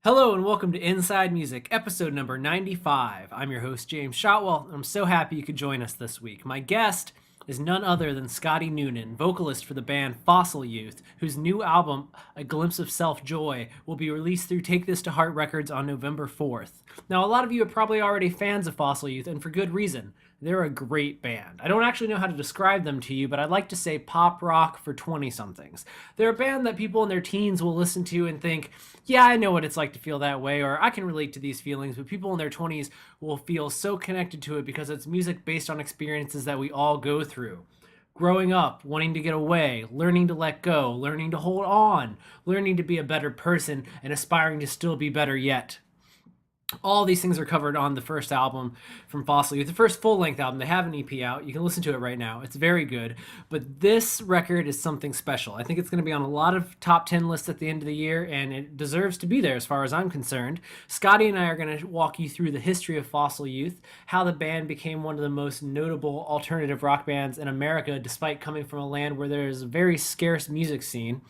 Hello and welcome to Inside Music, episode number 95. I'm your host, James Shotwell, and I'm so happy you could join us this week. My guest is none other than Scottie Noonan, vocalist for the band Fossil Youth, whose new album, A Glimpse of Self-Joy, will be released through Take This to Heart Records on November 4th. Now, a lot of you are probably already fans of Fossil Youth, and for good reason. They're a great band. I don't actually know how to describe them to you, but I'd like to say pop rock for 20-somethings. They're a band that people in their teens will listen to and think, yeah, I know what it's like to feel that way, or I can relate to these feelings, but people in their 20s will feel so connected to it because it's music based on experiences that we all go through. Growing up, wanting to get away, learning to let go, learning to hold on, learning to be a better person, and aspiring to still be better yet. All these things are covered on the first album from Fossil Youth, the first full-length album. They have an EP out. You can listen to it right now. It's very good. But this record is something special. I think it's going to be on a lot of top 10 lists at the end of the year, and it deserves to be there as far as I'm concerned. Scottie and I are going to walk you through the history of Fossil Youth, how the band became one of the most notable alternative rock bands in America, despite coming from a land where there is a very scarce music scene,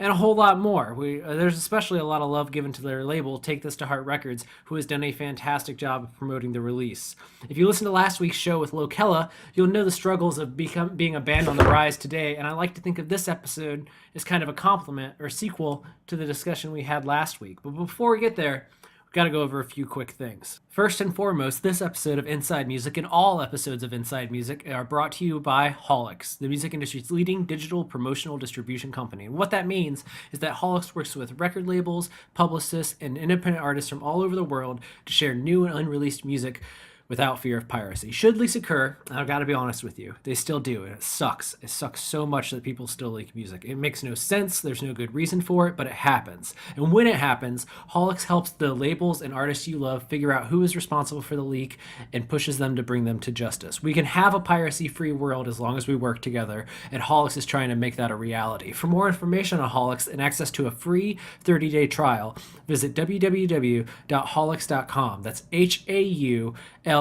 and a whole lot more. There's especially a lot of love given to their label, Take This to Heart Records, who has done a fantastic job of promoting the release. If you listen to last week's show with Lokella, you'll know the struggles of being a band on the rise today, and I like to think of this episode as kind of a complement or sequel to the discussion we had last week. But before we get there, we've got to go over a few quick things. First and foremost, this episode of Inside Music and all episodes of Inside Music are brought to you by Holix, the music industry's leading digital promotional distribution company. And what that means is that Holix works with record labels, publicists, and independent artists from all over the world to share new and unreleased music without fear of piracy. Should leaks occur, and I've got to be honest with you, they still do, and it sucks. It sucks so much that people still leak music. It makes no sense, there's no good reason for it, but it happens. And when it happens, Holix helps the labels and artists you love figure out who is responsible for the leak and pushes them to bring them to justice. We can have a piracy-free world as long as we work together, and Holix is trying to make that a reality. For more information on Holix and access to a free 30-day trial, visit www.holix.com. That's HAULIX.com.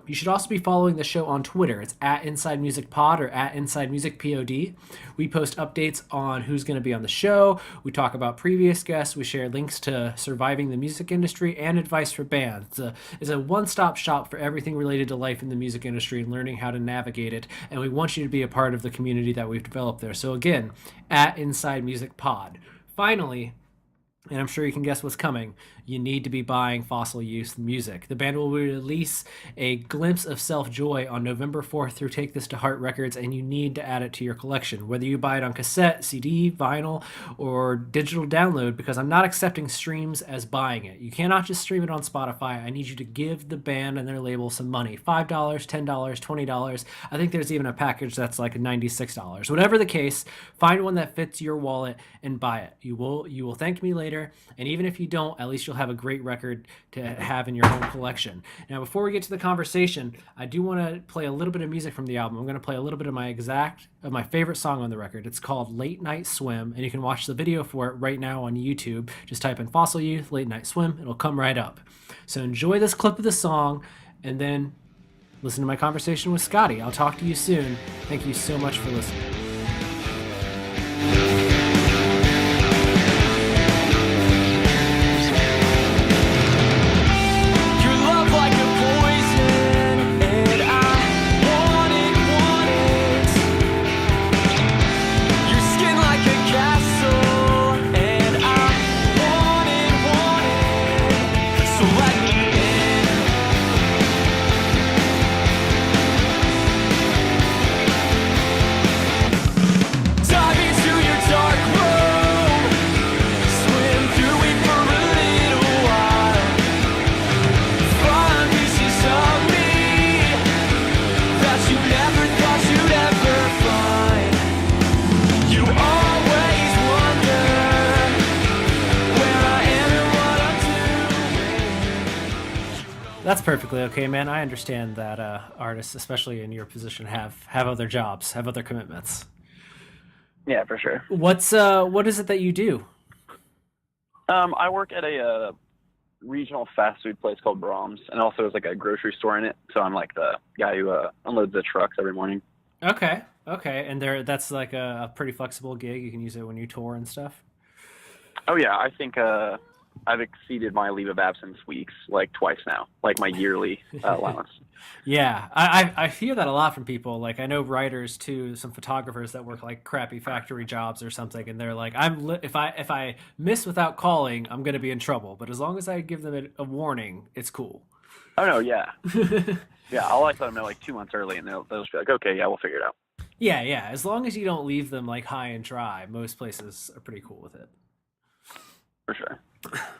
You should also be following the show on Twitter. It's at Inside Music Pod or at Inside Music POD. We post updates on who's going to be on the show. We talk about previous guests. We share links to surviving the music industry and advice for bands. It's a one-stop shop for everything related to life in the music industry and learning how to navigate it. And we want you to be a part of the community that we've developed there. So again, at Inside Music Pod. Finally, and I'm sure you can guess what's coming, you need to be buying Fossil Youth music. The band will release A Glimpse of Self-Joy on November 4th through Take This to Heart Records, and you need to add it to your collection, whether you buy it on cassette, CD, vinyl, or digital download, because I'm not accepting streams as buying it. You cannot just stream it on Spotify. I need you to give the band and their label some money. $5, $10, $20. I think there's even a package that's like $96. Whatever the case, find one that fits your wallet and buy it. You will thank me later, and even if you don't, at least you'll have a great record to have in your home collection. Now, before we get to the conversation, I do want to play a little bit of music from the album. I'm going to play a little bit of my favorite song on the record. It's called Late Night Swim, and you can watch the video for it right now on YouTube. Just type in Fossil Youth, Late Night Swim. It'll come right up. So enjoy this clip of the song, and then listen to my conversation with Scottie. I'll talk to you soon. Thank you so much for listening. That's perfectly okay, man. I understand that artists, especially in your position, have other jobs, have other commitments. Yeah, for sure. What is it that you do? I work at a regional fast food place called Brahms, and also there's like a grocery store in it. So I'm like the guy who unloads the trucks every morning. Okay, and that's like a pretty flexible gig. You can use it when you tour and stuff. Oh yeah, I think I've exceeded my leave of absence weeks like twice now, like my yearly allowance. Yeah, I hear that a lot from people. Like I know writers too, some photographers that work like crappy factory jobs or something, and they're like, if I miss without calling, I'm gonna be in trouble. But as long as I give them a warning, it's cool. Oh no, yeah, yeah. I'll like let them know like 2 months early, and they'll just be like, okay, yeah, we'll figure it out. Yeah, yeah. As long as you don't leave them like high and dry, most places are pretty cool with it. For sure.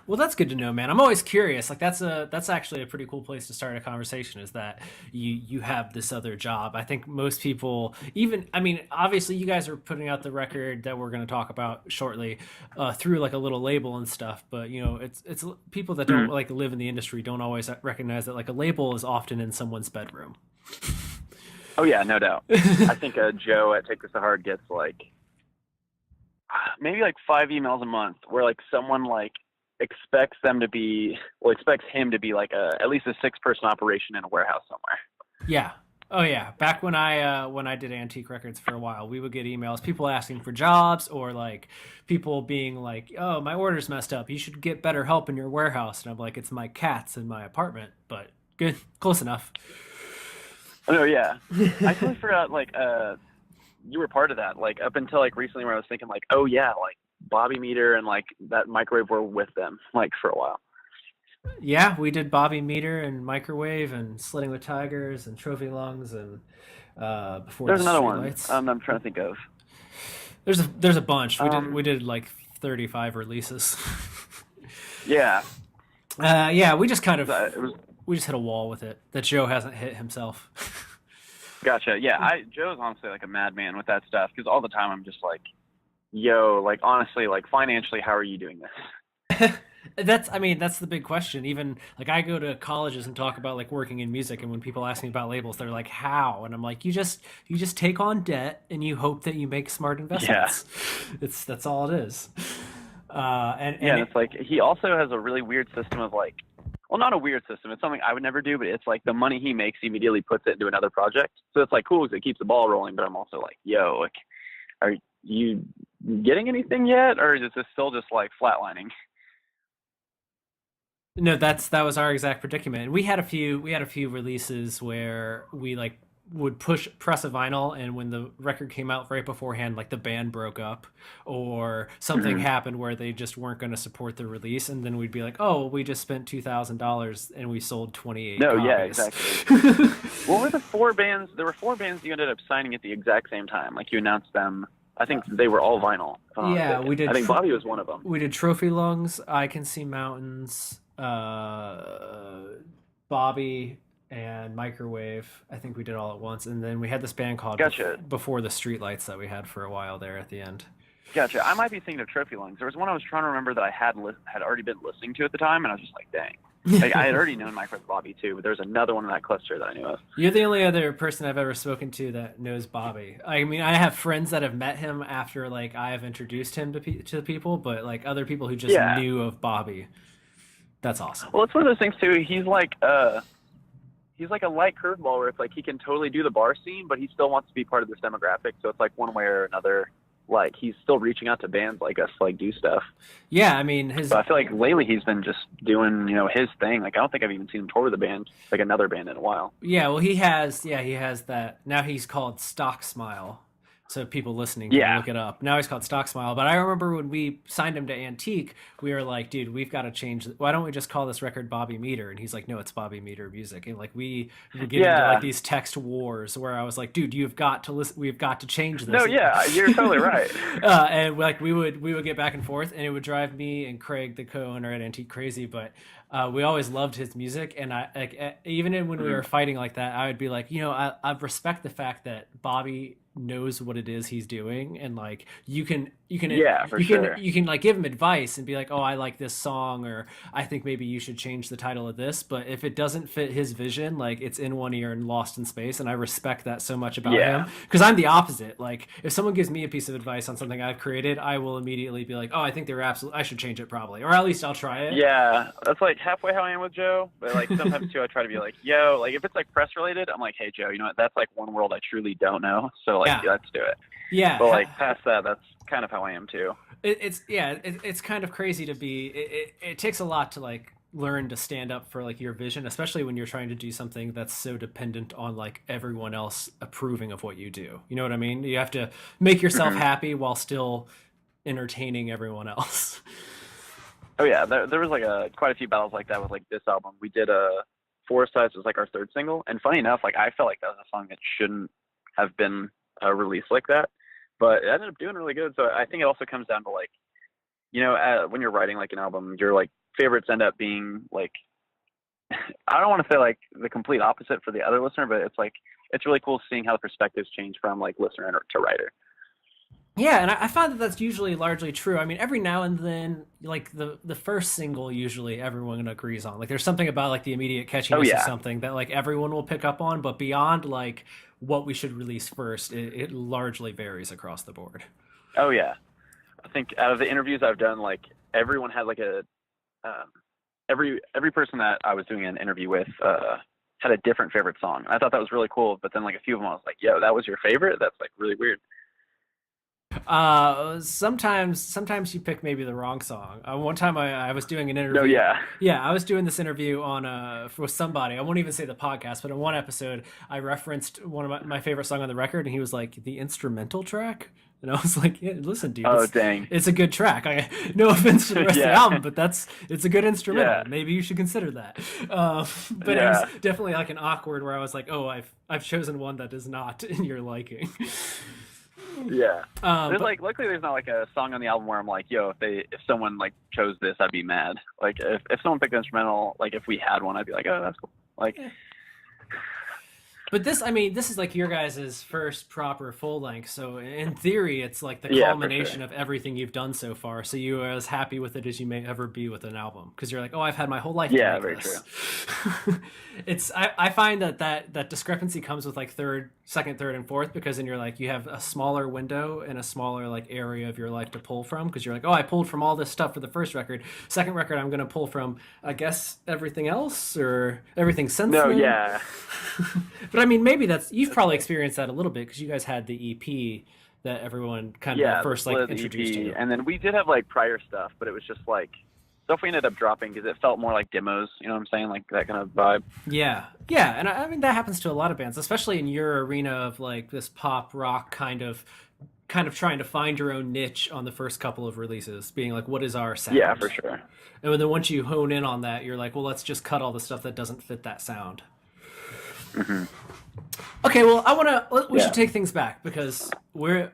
Well, that's good to know, man. I'm always curious. Like that's actually a pretty cool place to start a conversation. Is that you have this other job? I think most people, even I mean, obviously you guys are putting out the record that we're going to talk about shortly through like a little label and stuff. But you know, it's people that don't like live in the industry don't always recognize that like a label is often in someone's bedroom. Oh yeah, no doubt. I think Joe at Take This to Heart gets like maybe like 5 emails a month where like someone like expects him to be like at least a 6-person operation in a warehouse somewhere. Yeah. Oh yeah. Back when I did Antique Records for a while, we would get emails, people asking for jobs or like people being like, "Oh, my order's messed up. You should get better help in your warehouse." And I'm like, "It's my cats in my apartment." But good, close enough. Oh no, yeah. I totally forgot like you were part of that. Like up until like recently where I was thinking like, "Oh yeah, like Bobby Meter and like that Microwave were with them like for a while." Yeah, we did Bobby Meter and Microwave and Slitting with Tigers and Trophy Lungs and before There's the another one. Streetlights. I'm trying to think of. There's a bunch. We did like 35 releases. Yeah. Yeah, we just kind of It was we just hit a wall with it that Joe hasn't hit himself. gotcha. Yeah, Joe's honestly like a madman with that stuff because all the time I'm just like, yo, like honestly, like financially, how are you doing this? That's the big question. Even like I go to colleges and talk about like working in music, and when people ask me about labels, they're like, "How?" And I'm like, "You just take on debt and you hope that you make smart investments." Yeah. That's all it is. And it's like he also has a really weird system of like, well, not a weird system. It's something I would never do, but it's like the money he makes, he immediately puts it into another project. So it's like cool because it keeps the ball rolling. But I'm also like, yo, like, are you getting anything yet, or is this still just like flatlining? No, that was our exact predicament. We had a few releases where we like would press a vinyl, and when the record came out right beforehand, like the band broke up or something happened where they just weren't going to support the release, and then we'd be like, "Oh, we just spent $2,000 and we sold 28 No, copies." yeah, exactly. What were the 4 bands? There were 4 bands you ended up signing at the exact same time. Like you announced them. I think they were all vinyl. Yeah, we did. I think Bobby was one of them. We did Trophy Lungs, I Can See Mountains, Bobby, and Microwave. I think we did all at once, and then we had this band called Before the Streetlights that we had for a while there at the end. Gotcha. I might be thinking of Trophy Lungs. There was one I was trying to remember that I had already been listening to at the time, and I was just like, dang. Like, I had already known Microwave Bobby too, but there's another one in that cluster that I knew of. You're the only other person I've ever spoken to that knows Bobby. I mean, I have friends that have met him after like I have introduced him to people, but like other people who just knew of Bobby. That's awesome. Well, it's one of those things too. He's like a light curveball where it's like he can totally do the bar scene, but he still wants to be part of this demographic. So it's like one way or another, like he's still reaching out to bands like us to like do stuff. Yeah, I mean But I feel like lately he's been just doing, his thing. Like I don't think I've even seen him tour with a band, like another band in a while. Yeah, well he has that. Now he's called Stock Smile. So people listening can look it up. Now he's called Stock Smile. But I remember when we signed him to Antique, we were like, dude, we've got to change. Why don't we just call this record Bobby Meter? And he's like, no, it's Bobby Meter Music. And like we were getting into like these text wars where I was like, dude, you've got to listen. We've got to change this. No, yeah, you're totally right. And like we would get back and forth, and it would drive me and Craig, the co-owner at Antique, crazy. But we always loved his music, and I like even when we were fighting like that, I would be like, I respect the fact that Bobby knows what it is he's doing, and like you can like give him advice and be like, oh, I like this song, or I think maybe you should change the title of this. But if it doesn't fit his vision, like it's in one ear and lost in space. And I respect that so much about him, because I'm the opposite. Like if someone gives me a piece of advice on something I've created, I will immediately be like, oh, I think I should change it probably, or at least I'll try it. Yeah, that's like halfway how I am with Joe. But like sometimes too, I try to be like, yo, like if it's like press related, I'm like, hey Joe, you know what? That's like one world I truly don't know. So like let's do it. Yeah. But like past that, that's kind of how I am too. It's kind of crazy to be. It takes a lot to like learn to stand up for like your vision, especially when you're trying to do something that's so dependent on like everyone else approving of what you do. You know what I mean? You have to make yourself Hmm. happy while still entertaining everyone else. Oh yeah, there was like quite a few battles like that with like this album. We did Forest Size was like our third single, and funny enough, like I felt like that was a song that shouldn't have been released like that, but it ended up doing really good. So I think it also comes down to like, when you're writing like an album, your like favorites end up being like, I don't want to say like the complete opposite for the other listener, but it's like it's really cool seeing how the perspectives change from like listener to writer. Yeah, and I find that that's usually largely true. I mean, every now and then, like the first single, usually everyone agrees on. Like, there's something about like the immediate Oh catchiness of yeah, something that like everyone will pick up on. But beyond like what we should release first, it largely varies across the board. oh yeah. I think out of the interviews I've done, like everyone had like um, every person that I was doing an interview with had a different favorite song. I thought that was really cool. But then like a few of them, I was like, "Yo, that was your favorite? That's like really weird." Sometimes you pick maybe the wrong song. One time I was doing an No, interview. yeah, Yeah, I was doing this interview on with somebody. I won't even say the podcast, but in one episode, I referenced one of my favorite song on the record, and he was like, "The instrumental track." And I was like, "Yeah, listen, dude, oh dang, it's a good track. No offense to the rest of the yeah, album, but it's a good instrumental. yeah, Maybe you should consider that." But it was yeah, definitely like an awkward where I was like, "Oh, I've chosen one that is not in your liking." yeah. There's But like luckily there's not like a song on the album where I'm like, "Yo, if someone like chose this, I'd be mad." Like if someone picked the instrumental, like if we had one, I'd be like, "Oh, that's cool." Like, But this, I mean, this is like your guys' first proper full length. So in theory, it's like the yeah, for sure. culmination of everything you've done so far. So you are as happy with it as you may ever be with an album because you're like, oh, I've had my whole life to Yeah, make very true. this. I find that discrepancy comes with like second, third, and fourth because then you're like you have a smaller window and a smaller like area of your life to pull from because you're like, oh, I pulled from all this stuff for the first record. Second record, I'm gonna pull from I guess everything else or everything since No, then. yeah, But I mean, maybe you've probably experienced that a little bit because you guys had the EP that everyone kind of yeah. The first like split, the introduced EP, to. and then we did have like prior stuff, but it was just like stuff we ended up dropping because it felt more like demos. You know what I'm saying? Like that kind of vibe. Yeah, yeah, and I mean that happens to a lot of bands, especially in your arena of like this pop rock kind of trying to find your own niche on the first couple of releases, being like, what is our Yeah, sound? for sure. And then once you hone in on that, you're like, well, let's just cut all the stuff that doesn't fit that sound. Hmm. Okay, well, we should Yeah. take things back because we're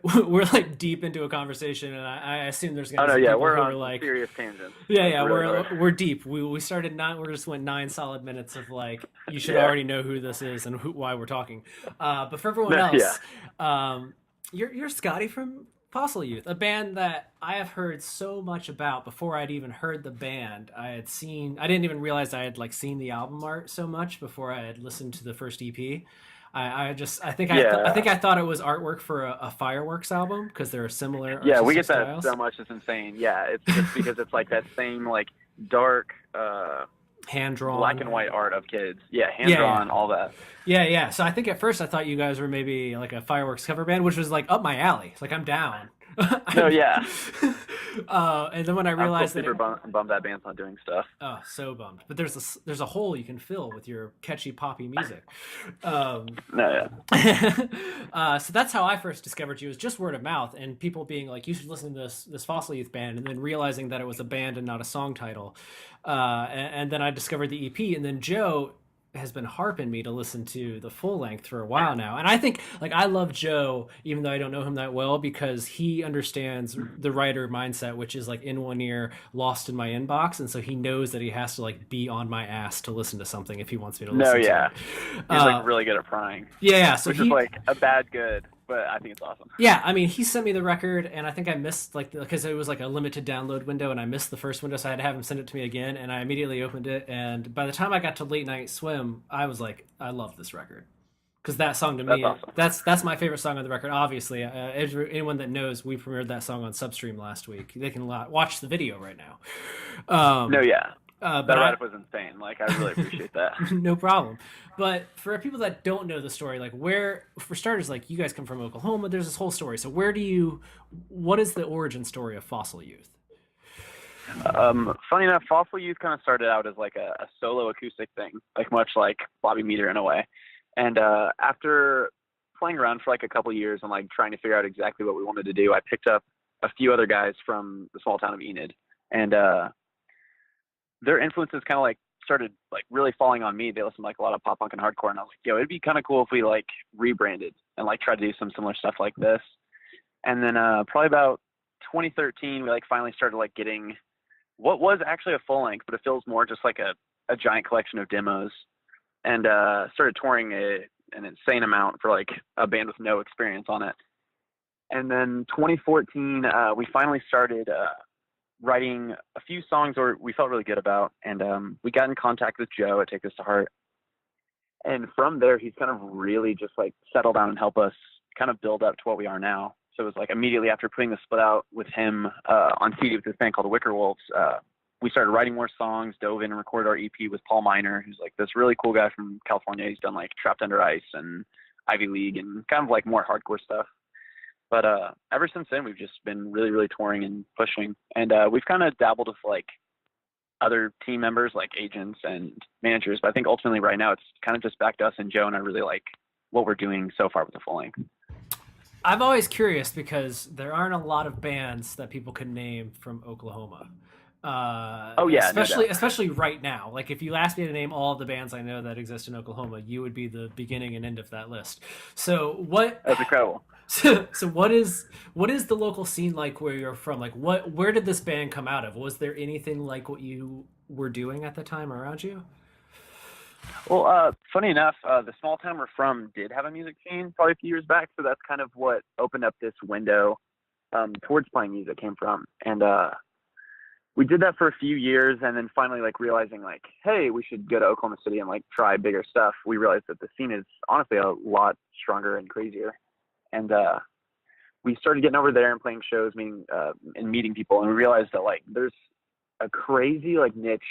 like deep into a conversation, and I assume there's Oh gonna no, be some yeah, people we're who on are some like, serious tangents. yeah, Like yeah, really hard. we're deep. We started we just went 9 solid minutes of like you should Yeah. already know who this is and why we're talking. But for everyone No, yeah. else, you're Scotty from Fossil Youth, a band that I have heard so much about before I'd even heard the band. I didn't even realize I had like seen the album art so much before I had listened to the first EP. I Yeah. think I thought it was artwork for a Fireworks album because there are similar Yeah, we artistic get that styles. so much. It's insane. Yeah, it's just because it's like that same like dark, Hand drawn, black and white art of kids. Yeah, hand Yeah, drawn, yeah. all that. Yeah, yeah. So I think at first I thought you guys were maybe like a fireworks cover band, which was like up my alley. It's like I'm down. No, yeah. And then when I I'm still realized that super bummed that band's not doing stuff. oh, so bummed. But there's a hole you can fill with your catchy poppy music. No, yeah. So that's how I first discovered you, was just word of mouth and people being like, you should listen to this Fossil Youth band, and then realizing that it was a band and not a song title. And then I discovered the EP, and then Joe has been harping me to listen to the full length for a while now. And I think like I love Joe, even though I don't know him that well, because he understands the writer mindset, which is like in one ear, lost in my inbox. And so he knows that he has to like be on my ass to listen to something if he wants me to No, listen yeah. to it. He's like really good at prying, Yeah, yeah. So which is like a bad good, but I think it's awesome. yeah, I mean, he sent me the record, and I think I missed like because it was like a limited download window, and I missed the first window, so I had to have him send it to me again. And I immediately opened it, and by the time I got to Late Night Swim, I was like, I love this record because that song to That's me, awesome. that's my favorite song on the record. Obviously, anyone that knows, we premiered that song on Substream last week. They can watch the video right now. No, yeah. But That write-up was insane. Like, I really appreciate that. no problem. But for people that don't know the story, like where, for starters, like you guys come from Oklahoma, there's this whole story. So what is the origin story of Fossil Youth? Funny enough, Fossil Youth kind of started out as like a solo acoustic thing, like much like Bobby Meter in a way. And after playing around for like a couple years and like trying to figure out exactly what we wanted to do, I picked up a few other guys from the small town of Enid, and their influences kind of like started like really falling on me. They listened to like a lot of pop punk and hardcore, and I was like, yo, it'd be kind of cool if we like rebranded and like tried to do some similar stuff like this. And then probably about 2013, we like finally started like getting what was actually a full length, but it feels more just like a giant collection of demos, and started touring an insane amount for like a band with no experience on it. And then 2014, we finally started writing a few songs that we felt really good about, and we got in contact with Joe at Take This to Heart. And from there, he's kind of really just like settled down and helped us kind of build up to what we are now. So it was like immediately after putting the split out with him on CD with this band called the Wicker Wolves, we started writing more songs, dove in and recorded our EP with Paul Miner, who's like this really cool guy from California. He's done like Trapped Under Ice and Ivy League and kind of like more hardcore stuff. But ever since then, we've just been really, really touring and pushing. And we've kind of dabbled with like other team members, like agents and managers. But I think ultimately right now, it's kind of just back to us and Joe, and I really like what we're doing so far with the full length. I'm always curious because there aren't a lot of bands that people can name from Oklahoma. Oh yeah, especially right now. Like if you asked me to name all of the bands I know that exist in Oklahoma, you would be the beginning and end of that list. So what? That's incredible. So what is the local scene like where you're from? Like where did this band come out of? Was there anything like what you were doing at the time around you? Well, funny enough, the small town we're from did have a music scene probably a few years back, so that's kind of what opened up this window towards playing music came from. And we did that for a few years, and then finally like realizing like, hey, we should go to Oklahoma City and like try bigger stuff. We realized that the scene is honestly a lot stronger and crazier. And we started getting over there and playing shows, and meeting people, and we realized that like there's a crazy like niche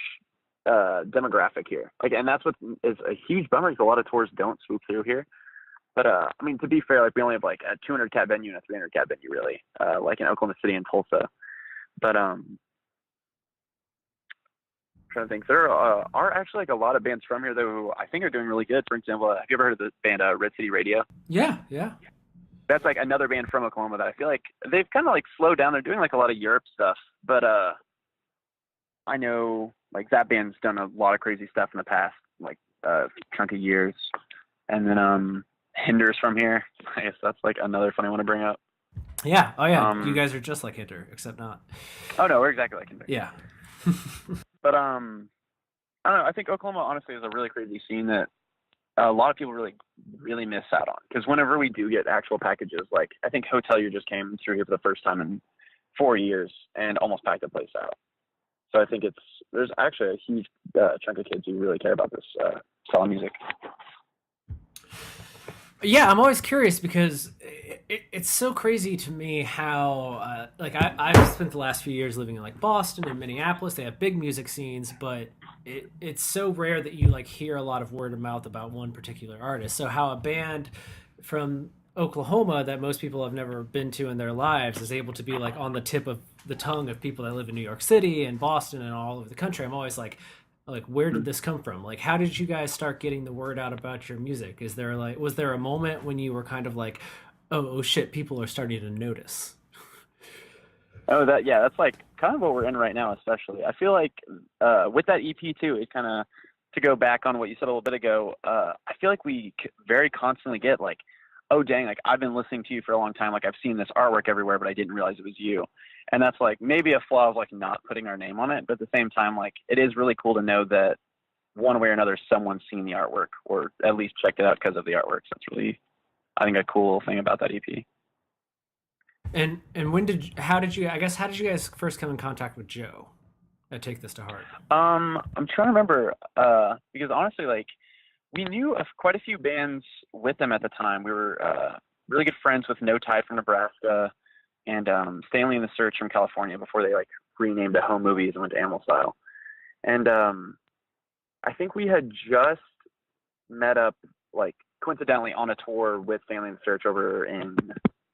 demographic here, like, and that's what is a huge bummer, is a lot of tours don't swoop through here. But I mean, to be fair, like we only have like a 200 cat venue and a 300 cat venue really, like in Oklahoma City and Tulsa. But I'm trying to think, there are actually like a lot of bands from here though who I think are doing really good. For example, have you ever heard of the band Red City Radio? Yeah. That's like another band from Oklahoma that I feel like they've kind of like slowed down. They're doing like a lot of Europe stuff, but I know like that band's done a lot of crazy stuff in the past, like chunk of years. And then Hinder's from here. I guess that's like another funny one to bring up. Yeah. Oh yeah. You guys are just like Hinder, except not. Oh no, we're exactly like Hinder. Yeah. But I don't know. I think Oklahoma honestly is a really crazy scene that a lot of people really, really miss out on. Because whenever we do get actual packages, like I think Hotelier just came through here for the first time in 4 years and almost packed the place out. So I think there's actually a huge chunk of kids who really care about this style of music. Yeah, I'm always curious because it's so crazy to me how like I've spent the last few years living in like Boston and Minneapolis. They have big music scenes, but it's so rare that you like hear a lot of word of mouth about one particular artist. So how a band from Oklahoma that most people have never been to in their lives is able to be like on the tip of the tongue of people that live in New York City and Boston and all over the country. I'm always like where did this come from? Like how did you guys start getting the word out about your music? Was there a moment when you were kind of like, oh shit, people are starting to notice? That's like kind of what we're in right now, especially. I feel like with that EP too, it kind of, to go back on what you said a little bit ago, I feel like we very constantly get like, oh dang, like I've been listening to you for a long time, like I've seen this artwork everywhere, but I didn't realize it was you. And that's like maybe a flaw of like not putting our name on it, but at the same time, like it is really cool to know that one way or another someone's seen the artwork or at least checked it out because of the artwork. So that's really, I think, a cool thing about that EP. And how did you guys first come in contact with Joe at Take This to Heart? I'm trying to remember because honestly, like we knew of quite a few bands with them at the time. We were really good friends with No Tide from Nebraska and Stanley and the Search from California before they like renamed to Home Movies and went to Animal Style. And I think we had just met up, like, coincidentally on a tour with Family in Search over in,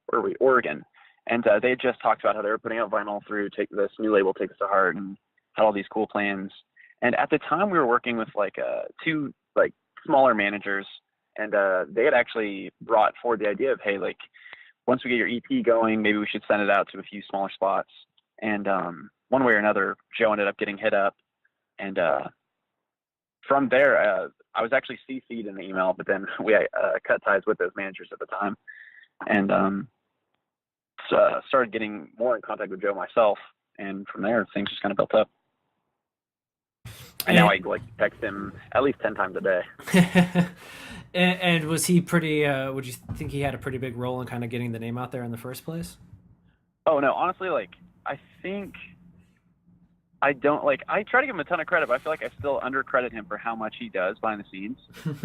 where were we, Oregon. And they had just talked about how they were putting out vinyl through Take this new label, Take This to Heart, and had all these cool plans. And at the time, we were working with like two like smaller managers, and they had actually brought forward the idea of, hey, like, once we get your EP going, maybe we should send it out to a few smaller spots. And one way or another, Joe ended up getting hit up, and from there, I was actually CC'd in the email, but then we cut ties with those managers at the time, and started getting more in contact with Joe myself, and from there, things just kind of built up. And now I like text him at least 10 times a day. And was he pretty, would you think he had a pretty big role in kind of getting the name out there in the first place? Oh, no, honestly, like, I think I don't, like, I try to give him a ton of credit, but I feel like I still undercredit him for how much he does behind the scenes,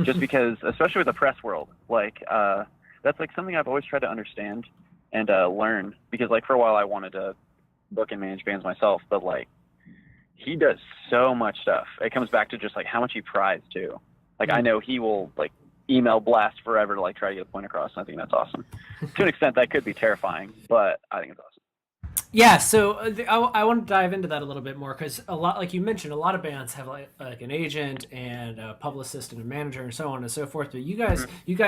just because, especially with the press world, like, that's, like, something I've always tried to understand and learn, because, like, for a while I wanted to book and manage bands myself, but, like, he does so much stuff. It comes back to just, like, how much he pries, too. Like, I know he will, like, email blast forever to, like, try to get a point across, and I think that's awesome. To an extent, that could be terrifying, but I think it's awesome. Yeah, so I want to dive into that a little bit more, because a lot, like you mentioned, a lot of bands have like an agent and a publicist and a manager and so on and so forth. But you guys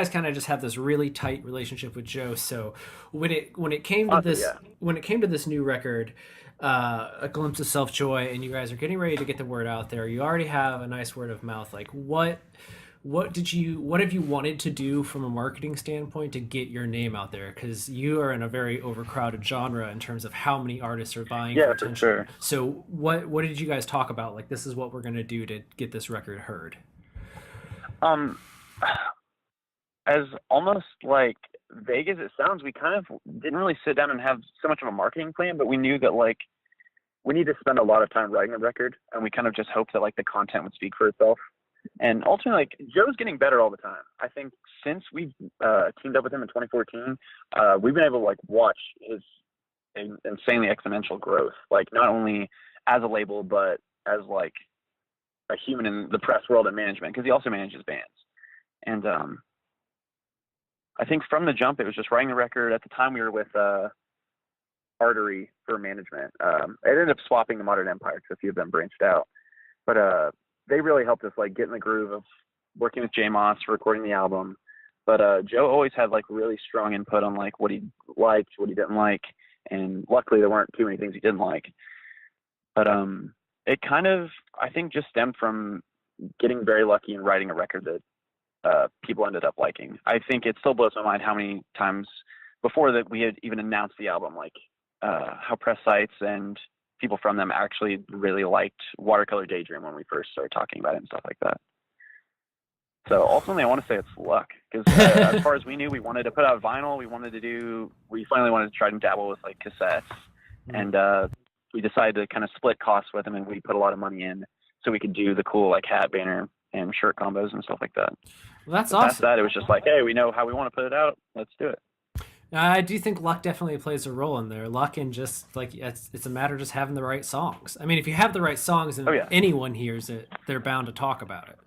kind of just have this really tight relationship with Joe. So when it came to this new record, A Glimpse of Self Joy, and you guys are getting ready to get the word out there, you already have a nice word of mouth. Like what have you wanted to do from a marketing standpoint to get your name out there? Because you are in a very overcrowded genre in terms of how many artists are vying for attention. Sure. So what did you guys talk about? Like, this is what we're going to do to get this record heard. As almost like vague as it sounds, we kind of didn't really sit down and have so much of a marketing plan, but we knew that, like, we need to spend a lot of time writing a record, and we kind of just hoped that, like, the content would speak for itself. And ultimately, like, Joe's getting better all the time. I think since we've teamed up with him in 2014, we've been able to, like, watch his insanely exponential growth, like, not only as a label, but as, like, a human in the press world and management, because he also manages bands. And I think from the jump, it was just writing the record. At the time, we were with Artery for management. It ended up swapping to Modern Empire because a few of them branched out. But they really helped us, like, get in the groove of working with J Moss for recording the album. But Joe always had, like, really strong input on, like, what he liked, what he didn't like, and luckily there weren't too many things he didn't like. But it kind of, I think, just stemmed from getting very lucky and writing a record that people ended up liking. I think it still blows my mind how many times before that we had even announced the album, like, how press sites and people from them actually really liked Watercolor Daydream when we first started talking about it and stuff like that. So ultimately, I want to say it's luck, because as far as we knew, we wanted to put out vinyl. We finally wanted to try and dabble with, like, cassettes, and we decided to kind of split costs with them, and we put a lot of money in so we could do the cool, like, hat banner and shirt combos and stuff like that. Well, that's awesome. Past that, it was just like, hey, we know how we want to put it out. Let's do it. I do think luck definitely plays a role in there. Luck, and just, like, it's a matter of just having the right songs. I mean, if you have the right songs and anyone hears it, they're bound to talk about it.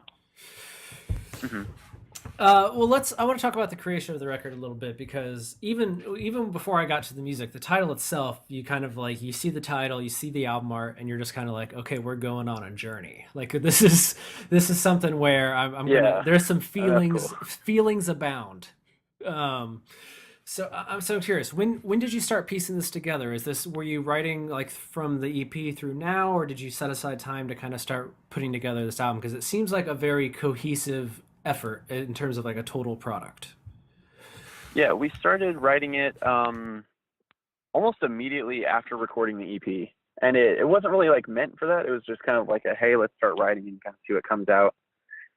Mm-hmm. Well, I want to talk about the creation of the record a little bit, because even before I got to the music, the title itself, you kind of, like, you see the title, you see the album art, and you're just kind of like, okay, we're going on a journey. Like, this is something where there's some feelings abound. So I'm so curious. When did you start piecing this together? Were you writing, like, from the EP through now, or did you set aside time to kind of start putting together this album? Because it seems like a very cohesive effort in terms of, like, a total product. Yeah, we started writing it almost immediately after recording the EP, and it wasn't really, like, meant for that. It was just kind of like a, hey, let's start writing and kind of see what comes out.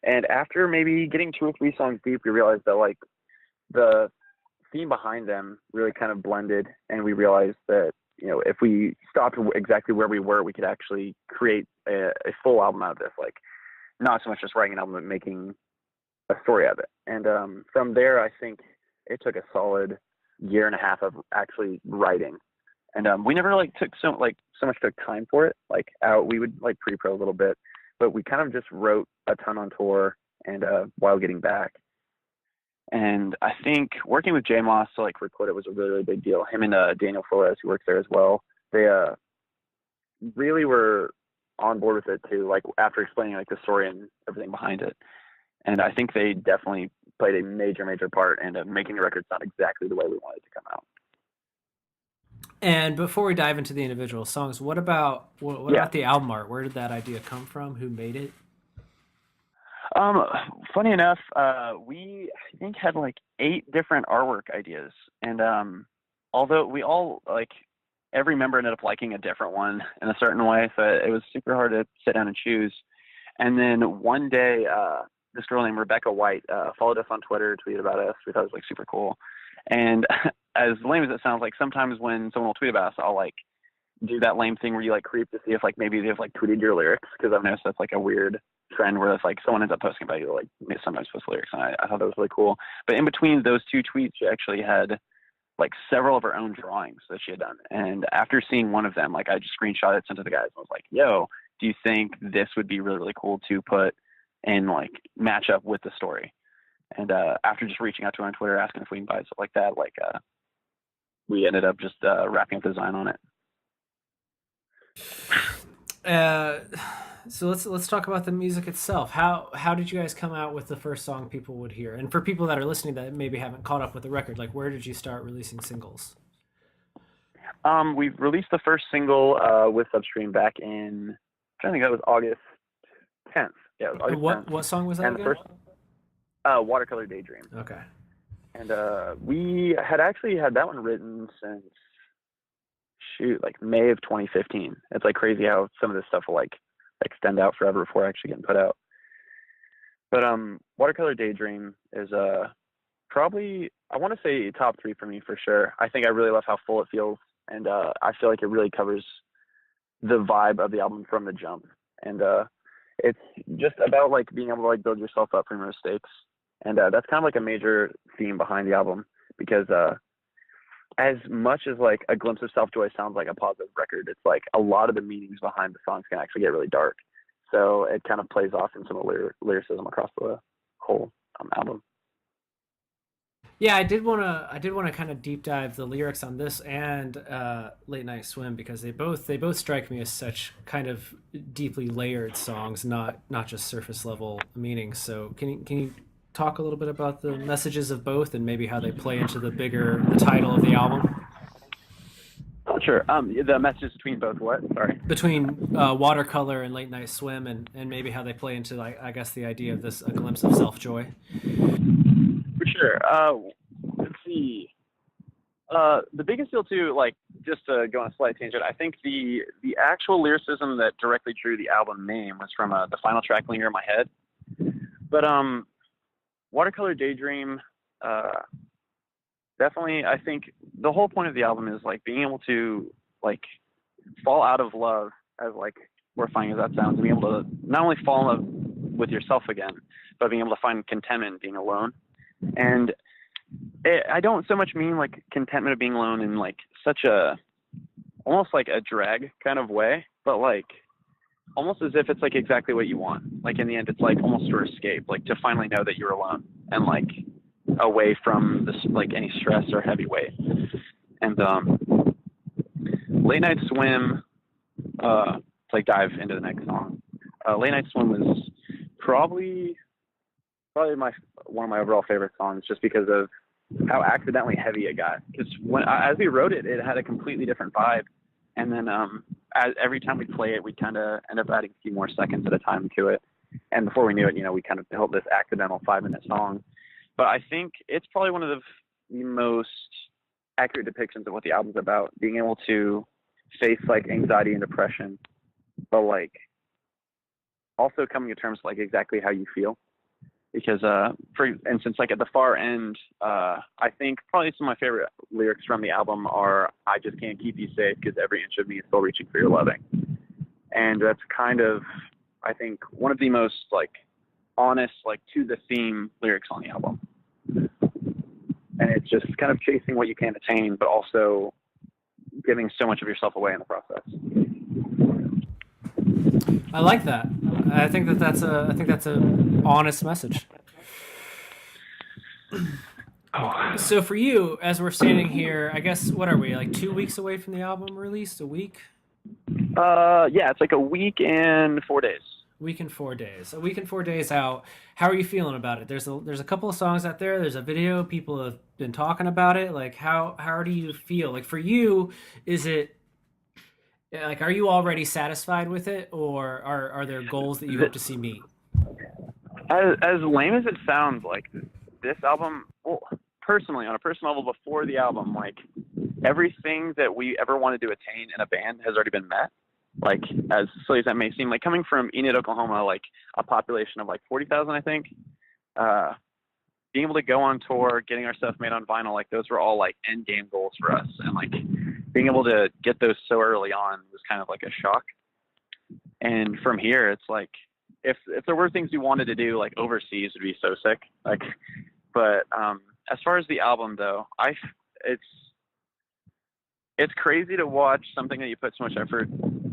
And after maybe getting 2 or 3 songs deep, we realized that, like, the theme behind them really kind of blended, and we realized that, you know, if we stopped exactly where we were, we could actually create a full album out of this, like, not so much just writing an album, but making a story out of it. And from there, I think it took a solid 1.5 years of actually writing, And we never like took so much took time for it. Like out, we would like pre-pro a little bit, but we kind of just wrote a ton on tour and while getting back. And I think working with J Moss to like record it was a really, really big deal. Him and Daniel Flores, who works there as well, they really were on board with it too. Like after explaining like the story and everything behind it, and I think they definitely played a major, major part in making the record sound exactly the way we wanted it to come out. And before we dive into the individual songs, what about the album art? Where did that idea come from? Who made it? Funny enough, we I think had like 8 different artwork ideas, and although we all like every member ended up liking a different one in a certain way, so it was super hard to sit down and choose. And then one day, this girl named Rebecca White followed us on Twitter, tweeted about us. We thought it was like super cool. And as lame as it sounds, like sometimes when someone will tweet about us, I'll like do that lame thing where you like creep to see if like maybe they've like tweeted your lyrics, because I've noticed that's like a weird trend where it's like someone ends up posting about you like sometimes post lyrics, and I thought that was really cool. But in between those 2 tweets, she actually had like several of her own drawings that she had done. And after seeing one of them, like I just screenshot it, sent it to the guys, and was like, yo, do you think this would be really, really cool to put and like match up with the story? And after just reaching out to her on Twitter, asking if we can buy stuff like that, like we ended up just wrapping up the design on it. So let's talk about the music itself. How did you guys come out with the first song people would hear? And for people that are listening that maybe haven't caught up with the record, like where did you start releasing singles? We released the first single with Substream back in, I think that was August 10th. Yeah, it was August 10th. What song was that and again? The first, Watercolor Daydream. Okay. And we had actually had that one written since like May of 2015. It's like crazy how some of this stuff will like extend out forever before actually getting put out. But Watercolor Daydream is probably, I want to say top 3 for me for sure. I think I really love how full it feels, and I feel like it really covers the vibe of the album from the jump. And it's just about like being able to like build yourself up from your mistakes, and that's kind of like a major theme behind the album, because as much as like A Glimpse of Self-Joy sounds like a positive record, it's like a lot of the meanings behind the songs can actually get really dark. So it kind of plays off in some of the lyricism across the whole album. Yeah, I did want to kind of deep dive the lyrics on this and Late Night Swim, because they both strike me as such kind of deeply layered songs, not just surface level meanings. So can you talk a little bit about the messages of both and maybe how they play into the title of the album? Sure. The messages between both what? Sorry. Between Watercolor and Late Night Swim, and maybe how they play into, like, I guess, the idea of this A Glimpse of Self-Joy. For sure. Let's see. The biggest deal too, like just to go on a slight tangent, I think the actual lyricism that directly drew the album name was from the final track, Linger in My Head. But Watercolor Daydream, definitely, I think the whole point of the album is like being able to like fall out of love, as like horrifying as that sounds, and being able to not only fall in love with yourself again, but being able to find contentment in being alone. And I don't so much mean like contentment of being alone in like such a almost like a drag kind of way, but like almost as if it's like exactly what you want. Like in the end, it's like almost for escape, like to finally know that you're alone and like away from this, like any stress or heavy weight. And Late Night Swim, to like dive into the next song. Late Night Swim was probably one of my overall favorite songs, just because of how accidentally heavy it got. Because as we wrote it, it had a completely different vibe. And then every time we play it, we kind of end up adding a few more seconds at a time to it. And before we knew it, we kind of built this accidental 5-minute song. But I think it's probably one of the most accurate depictions of what the album's about, being able to face like anxiety and depression, but like also coming to terms with like exactly how you feel. Because for instance, like at the far end, I think probably some of my favorite lyrics from the album are, I just can't keep you safe because every inch of me is still reaching for your loving. And that's kind of, I think, one of the most like honest, like to the theme lyrics on the album. And it's just kind of chasing what you can't attain, but also giving so much of yourself away in the process. I like that. I think that's a honest message. So for you, as we're standing here, I guess, what are we, like 2 weeks away from the album release? A week? Yeah, it's like a week and 4 days. Week and 4 days. A week and 4 days out. How are you feeling about it? There's a couple of songs out there. There's a video. People have been talking about it. Like, how do you feel? Like, for you, is it, like, are you already satisfied with it, or are there goals that you hope to see meet? As lame as it sounds, like, this album, well, personally, on a personal level, before the album, like, everything that we ever wanted to attain in a band has already been met. Like, as silly as that may seem, like, coming from Enid, Oklahoma, like, a population of, like, 40,000, I think, being able to go on tour, getting our stuff made on vinyl, like, those were all, like, end game goals for us. And, like, being able to get those so early on was kind of like a shock. And from here, it's like, if there were things we wanted to do, like, overseas would be so sick. Like, but as far as the album, though, it's crazy to watch something that you put so much effort,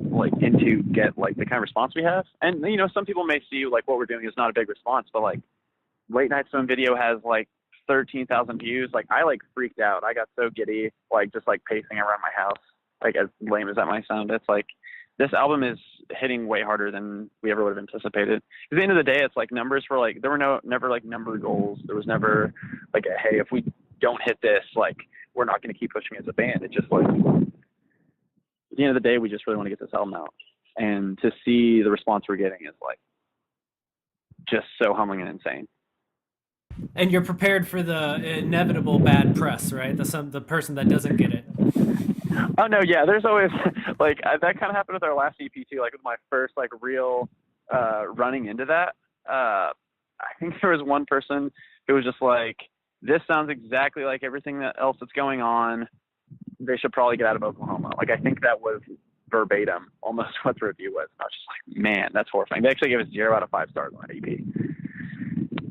like, into get, like, the kind of response we have. And, you know, some people may see, like, what we're doing is not a big response, but, like, Late Night Swim video has, like, 13,000 views. Like, I, like, freaked out. I got so giddy, like, just, like, pacing around my house. Like, as lame as that might sound, it's like, this album is hitting way harder than we ever would have anticipated. At the end of the day, it's like numbers were like, there were never like number goals. There was never like, hey, if we don't hit this, like, we're not going to keep pushing as a band. It just, like, at the end of the day, we just really want to get this album out. And to see the response we're getting is, like, just so humbling and insane. And you're prepared for the inevitable bad press, right? The person that doesn't get it. Oh no, yeah. There's always, like, that kind of happened with our last EP too. Like, with my first, like, real running into that. I think there was one person who was just like, "This sounds exactly like everything else that's going on. They should probably get out of Oklahoma." Like, I think that was verbatim, almost what the review was. And I was just like, man, that's horrifying. They actually gave us 0 out of 5 stars on that EP.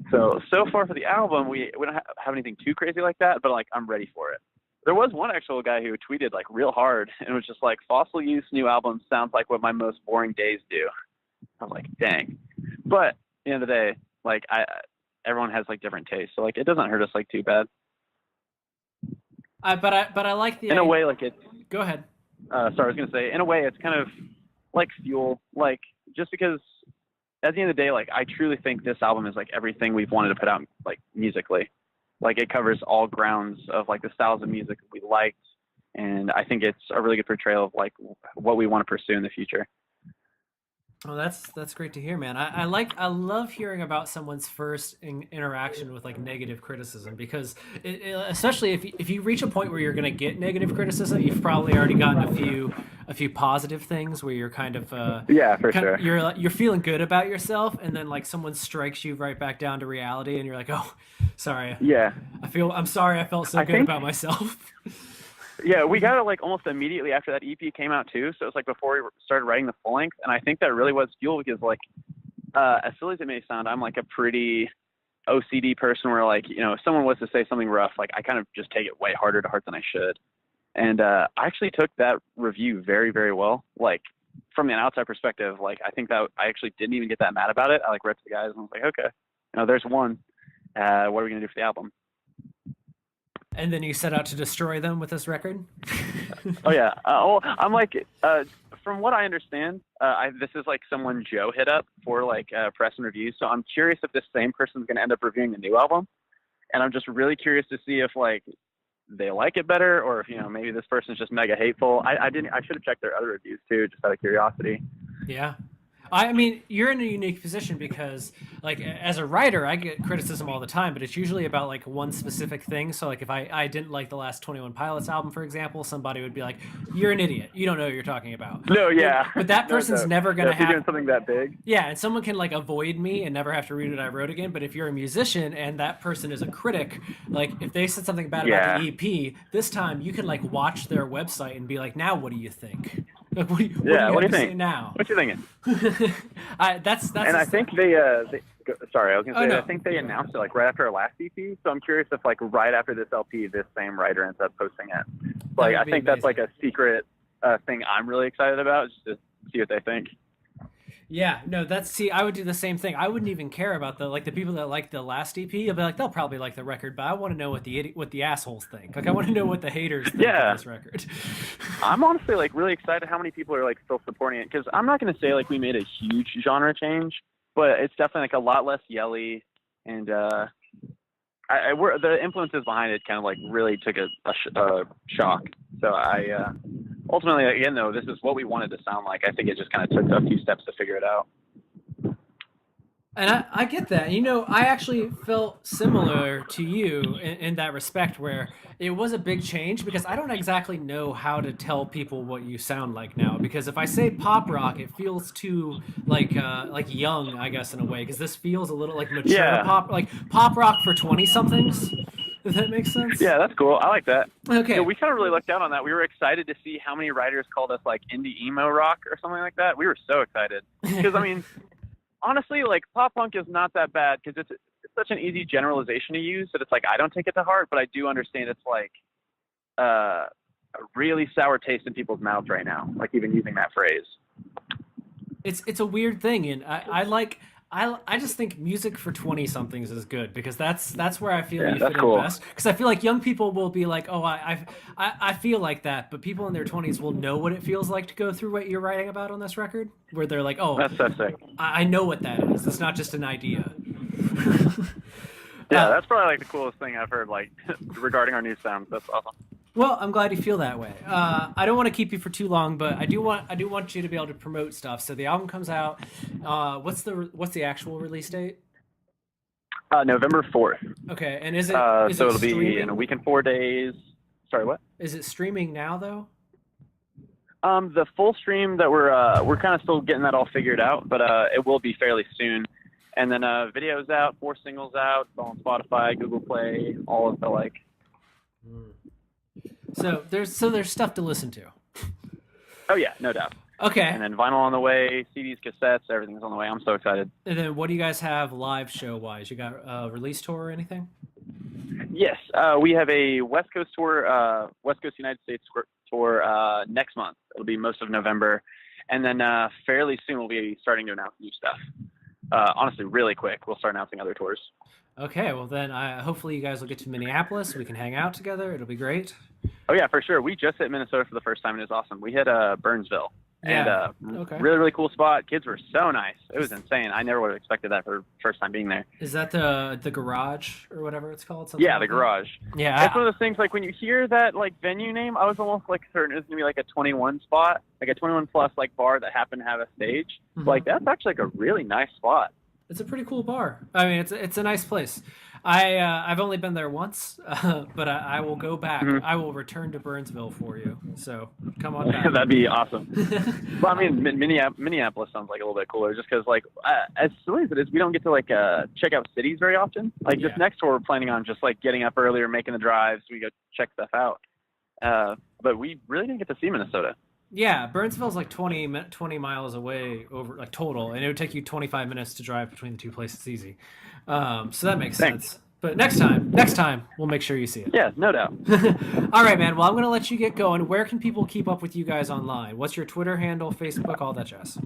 So far for the album, we don't have anything too crazy like that, but, like, I'm ready for it. There was one actual guy who tweeted, like, real hard and was just like, "Fossil Youth's new album sounds like what my most boring days do." I was like, dang. But at the end of the day, like, everyone has, like, different tastes, so, like, it doesn't hurt us, like, too bad. But I like the, in a way, like, it's, go ahead. Sorry, I was gonna say, in a way, it's kind of like fuel, like, just because at the end of the day, like, I truly think this album is, like, everything we've wanted to put out, like, musically. Like, it covers all grounds of, like, the styles of music we liked, and I think it's a really good portrayal of, like, what we want to pursue in the future. Oh, that's great to hear, man. I love hearing about someone's first interaction with, like, negative criticism, because especially if you reach a point where you're going to get negative criticism, you've probably already gotten a few positive things where you're kind of yeah, for sure. You're feeling good about yourself, and then, like, someone strikes you right back down to reality, and you're like, oh, sorry. Yeah. I'm sorry I felt so good about myself. Yeah, we got it, like, almost immediately after that EP came out too. So it was, like, before we started writing the full length, and I think that really was fuel, because, like, as silly as it may sound, I'm, like, a pretty OCD person where, like, you know, if someone was to say something rough, like, I kind of just take it way harder to heart than I should. And I actually took that review very, very well. Like, from an outside perspective, like, I think that I actually didn't even get that mad about it. I, like, read to the guys and I was like, okay, you know, there's one. What are we gonna do for the album? And then you set out to destroy them with this record? Oh, yeah. I'm like, from what I understand, this is, like, someone Joe hit up for, like, press and reviews. So I'm curious if this same person's going to end up reviewing the new album. And I'm just really curious to see if, like, they like it better, or if, you know, maybe this person's just mega hateful. I should have checked their other reviews too, just out of curiosity. Yeah. I mean, you're in a unique position because, like, as a writer, I get criticism all the time, but it's usually about, like, one specific thing. So, like, if I didn't like the last 21 Pilots album, for example, somebody would be like, "You're an idiot. You don't know what you're talking about." No, yeah. But that person's never going to have... doing something that big. Yeah, and someone can, like, avoid me and never have to read what I wrote again. But if you're a musician and that person is a critic, like, if they said something bad about the EP, this time you can, like, watch their website and be like, "Now what do you think? Like, what do you think now? What you thinking?" That's and I think they Sorry, I was gonna say no. I think they announced it like right after our last EP. So I'm curious if like right after this LP, this same writer ends up posting it. Like I think that's like a secret thing I'm really excited about, just to see what they think. Yeah, no, I would do the same thing. I wouldn't even care about the people that like the last EP. I'll be like, they'll probably like the record, but I want to know what the assholes think. Like, I want to know what the haters think of this record. I'm honestly like really excited how many people are like still supporting it, because I'm not gonna say like we made a huge genre change, but it's definitely like a lot less yelly, and the influences behind it kind of like really took a shock. So I ultimately, again, though, this is what we wanted to sound like. I think it just kind of took a few steps to figure it out. And I get that. I actually felt similar to you in that respect, where it was a big change, because I don't exactly know how to tell people what you sound like now. Because if I say pop rock, it feels too like young, I guess, in a way. Because this feels a little like mature pop rock for 20-somethings. Does that make sense? Yeah, that's cool. I like that. Okay. Yeah, we kind of really looked out on that. We were excited to see how many writers called us like indie emo rock or something like that. We were so excited, because I mean, honestly, like pop punk is not that bad, because it's such an easy generalization to use that it's like I don't take it to heart, but I do understand it's like a really sour taste in people's mouths right now, like even using that phrase. It's a weird thing, and I just think music for 20-somethings is good, because that's where I feel you fit in best. Because I feel like young people will be like, oh, I feel like that, but people in their 20s will know what it feels like to go through what you're writing about on this record, where they're like, oh, that's so sick. I know what that is. It's not just an idea. Yeah, that's probably like the coolest thing I've heard, like regarding our new sound. That's awesome. Well, I'm glad you feel that way. I don't want to keep you for too long, but I do want you to be able to promote stuff. So the album comes out. What's the actual release date? November 4th. Okay, and is it? So it'll streaming? be in a week and 4 days. Sorry, what? Is it streaming now though? The full stream that we're kind of still getting that all figured out, but it will be fairly soon. And then videos out, 4 singles out, it's all on Spotify, Google Play, all of the like. So there's stuff to listen to. Oh yeah, no doubt. Okay. And then vinyl on the way, CDs, cassettes, everything's on the way. I'm so excited. And then what do you guys have live show wise? You got a release tour or anything? Yes, we have a West Coast tour, West Coast United States tour next month. It'll be most of November, and then fairly soon we'll be starting to announce new stuff. Honestly, really quick, we'll start announcing other tours. Okay, well then, hopefully you guys will get to Minneapolis. We can hang out together. It'll be great. Oh yeah, for sure. We just hit Minnesota for the first time, and it was awesome. We hit Burnsville, and really, really cool spot. Kids were so nice. It was insane. I never would have expected that for the first time being there. Is that the garage or whatever it's called? Yeah, like the garage. Yeah, it's one of those things. Like when you hear that like venue name, I was almost like certain it was gonna be like a 21 spot, like a 21 plus like bar that happened to have a stage. Mm-hmm. Like that's actually like a really nice spot. It's a pretty cool bar. I mean, it's a nice place. I've only been there once, but I will go back. Mm-hmm. I will return to Burnsville for you. So come on back. That'd be awesome. Well, I mean, Minneapolis sounds like a little bit cooler, just because like as silly as it is, we don't get to like check out cities very often. Like just next door, we're planning on just like getting up earlier, making the drives. So we go check stuff out. But we really didn't get to see Minnesota. Yeah, Burnsville's like 20 miles away over like total, and it would take you 25 minutes to drive between the two places easy. So that makes sense. But next time, we'll make sure you see it. Yeah, no doubt. All right, man. Well, I'm going to let you get going. Where can people keep up with you guys online? What's your Twitter handle, Facebook, all that jazz?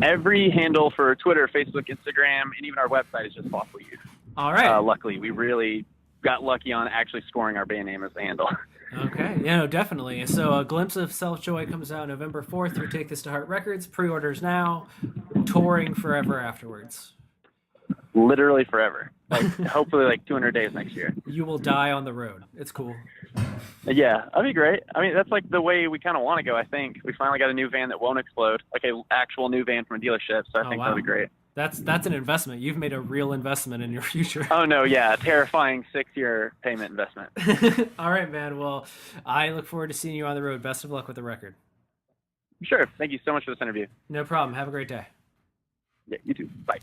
Every handle for Twitter, Facebook, Instagram, and even our website is just Fossil Youth. All right. Luckily, we really got lucky on actually scoring our band name as the handle. Okay, yeah, no, definitely. So a Glimpse of Self-Joy comes out November 4th through Take This to Heart Records. Pre-orders now, touring forever afterwards. Literally forever. Like hopefully like 200 days next year. You will die on the road. It's cool. Yeah, that'd be great. I mean, that's like the way we kind of want to go, I think. We finally got a new van that won't explode, like an actual new van from a dealership, so I think that'd be great. That's an investment. You've made a real investment in your future. Oh, no, yeah. Terrifying 6-year payment investment. All right, man. Well, I look forward to seeing you on the road. Best of luck with the record. Sure. Thank you so much for this interview. No problem. Have a great day. Yeah, you too. Bye.